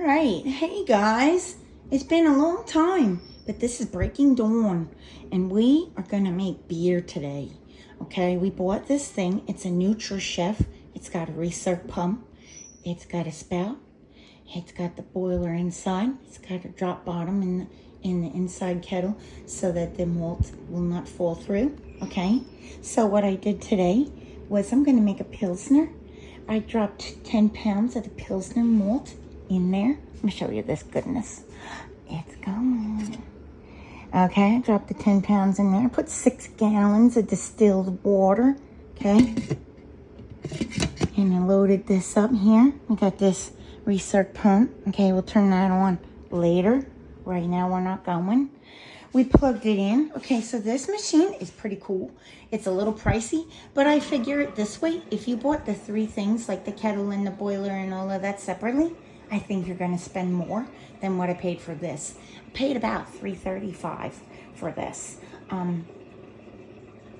right, hey guys, it's been a long time, but this is Breaking Dawn, and we are gonna make beer today. Okay, we bought this thing. It's a NutriChef. It's got a recirc pump. It's got a spout. It's got the boiler inside. It's got a drop bottom in the inside kettle so that the malt will not fall through. Okay, so what I did today was I'm gonna make a Pilsner. I dropped 10 pounds of the Pilsner malt in there. Let me show you this goodness. It's going. Okay, I dropped the 10 pounds in there. I put 6 gallons of distilled water. Okay. And I loaded this up here. We got this recirc pump. Okay, we'll turn that on later. Right now we're not going. We plugged it in. Okay, so this machine is pretty cool. It's a little pricey, but I figure it this way. If you bought the 3 things, like the kettle and the boiler and all of that separately, I think you're going to spend more than what I paid for this. I paid about $335 for this.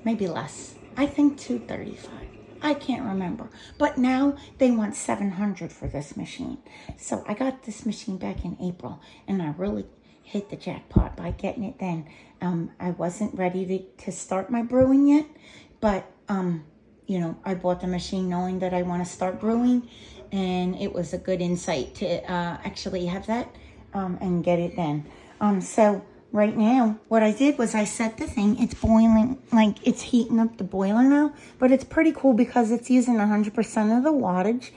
Maybe less. I think $235. I can't remember. But now they want $700 for this machine. So I got this machine back in April, and I really hit the jackpot by getting it then. I wasn't ready to start my brewing yet, but you know, I bought the machine knowing that I want to start brewing, and it was a good insight to actually have that and get it then. So right now, what I did was I set the thing. It's boiling, like it's heating up the boiler now, but it's pretty cool because it's using 100% of the wattage,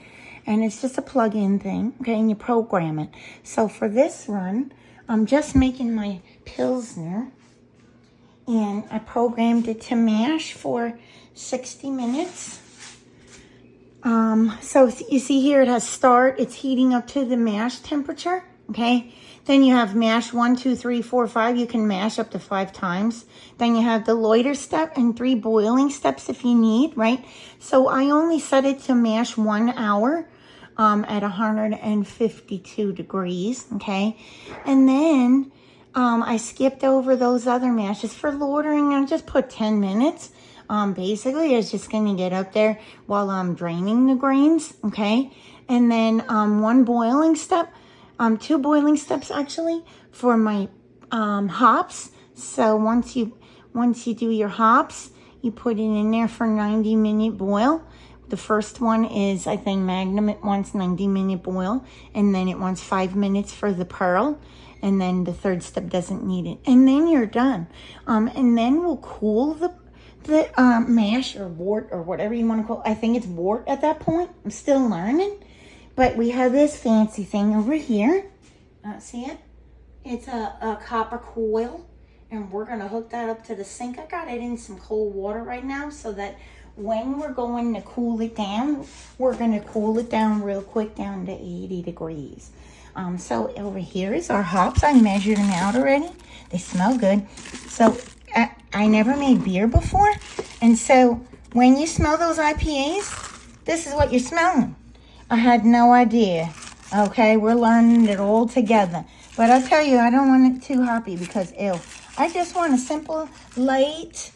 and it's just a plug-in thing, okay, and you program it. So for this run, I'm just making my Pilsner, and I programmed it to mash for 60 minutes. So you see here it has start. It's heating up to the mash temperature, okay? Then you have mash 1, 2, 3, 4, 5. You can mash up to 5 times. Then you have the loiter step and 3 boiling steps if you need, right? So I only set it to mash 1 hour. At 152 degrees, okay? And then I skipped over those other mashes for loitering. I just put 10 minutes. Basically, it's just going to get up there while I'm draining the grains, okay? And then 1 boiling step, 2 boiling steps actually for my hops. So once you do your hops, you put it in there for 90-minute boil. The first one is, I think, Magnum. It wants 90-minute boil, and then it wants 5 minutes for the pearl, and then the third step doesn't need it. And then you're done. And then we'll cool the mash or wort or whatever you want to call it. I think it's wort at that point. I'm still learning. But we have this fancy thing over here. See it? It's a copper coil, and we're going to hook that up to the sink. I got it in some cold water right now so that when we're going to cool it down, we're going to cool it down real quick down to 80 degrees. So over here is our hops. I measured them out already. They smell good. So I never made beer before. And so when you smell those IPAs, this is what you're smelling. I had no idea. Okay, we're learning it all together. But I tell you, I don't want it too hoppy because, ew. I just want a simple, light,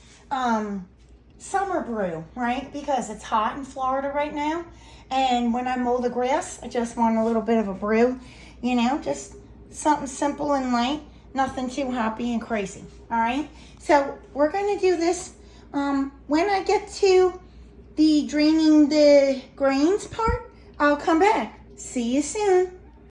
summer brew, right? Because it's hot in Florida right now. And when I mow the grass, I just want a little bit of a brew. You know, just something simple and light. Nothing too hoppy and crazy. All right? So we're going to do this. When I get to the draining the grains part, I'll come back. See you soon.